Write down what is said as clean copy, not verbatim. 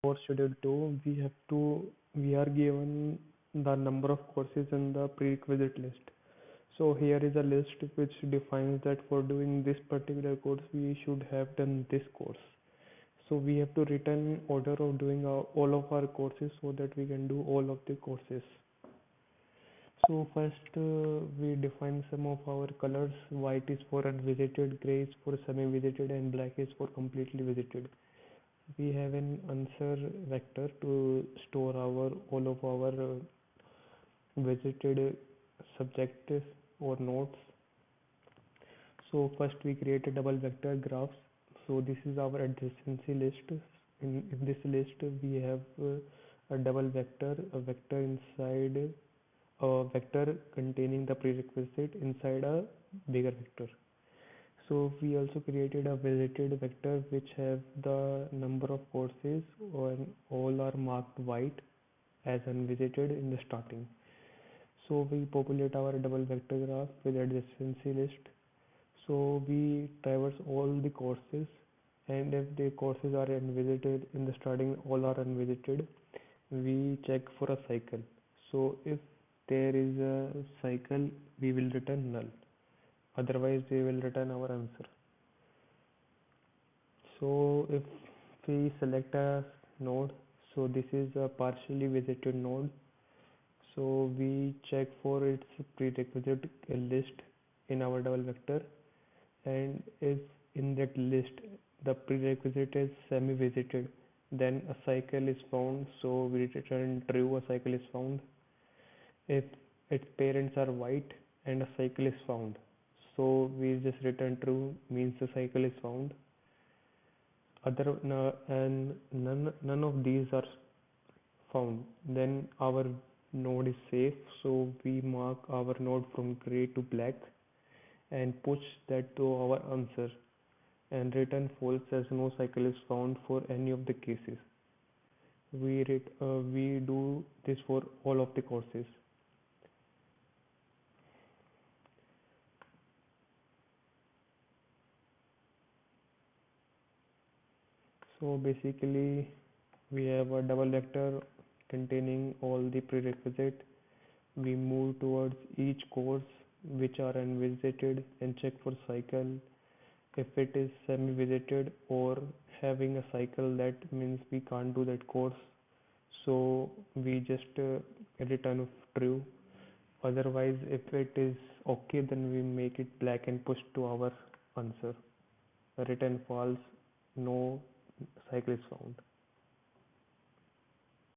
for schedule 2, we are given the number of courses in the prerequisite list. So here is a list which defines that for doing this particular course, we should have done this course. So we have to return order of doing all of our courses so that we can do all of the courses. So first we define some of our colors. White is for unvisited, gray is for semi-visited, and black is for completely visited. We have an answer vector to store our all of our visited subjects or nodes. So first we create a double vector graph. So this is our adjacency list. In this list we have a double vector, a vector inside a vector containing the prerequisite inside a bigger vector. So we also created a visited vector which have the number of courses and all are marked white as unvisited in the starting. So we populate our double vector graph with adjacency list. So we traverse all the courses, and if the courses are unvisited in the starting, all are unvisited, we check for a cycle. So if there is a cycle, we will return null. Otherwise, we will return our answer. So if we select a node, so this is a partially visited node. So we check for its prerequisite list in our double vector, and if in that list the prerequisite is semi-visited, then a cycle is found, so we return true, a cycle is found. If its parents are white and a cycle is found, so we just return true, means the cycle is found. Other and none of these are found, then our node is safe, so we mark our node from gray to black and push that to our answer and return false as no cycle is found for any of the cases. We do this for all of the courses. So basically we have a double vector containing all the prerequisite. We move towards each course which are unvisited and check for cycle. If it is semi-visited or having a cycle, that means we can't do that course. So we just return true. Otherwise, if it is okay, then we make it black and push to our answer. Return false, no cycle is found.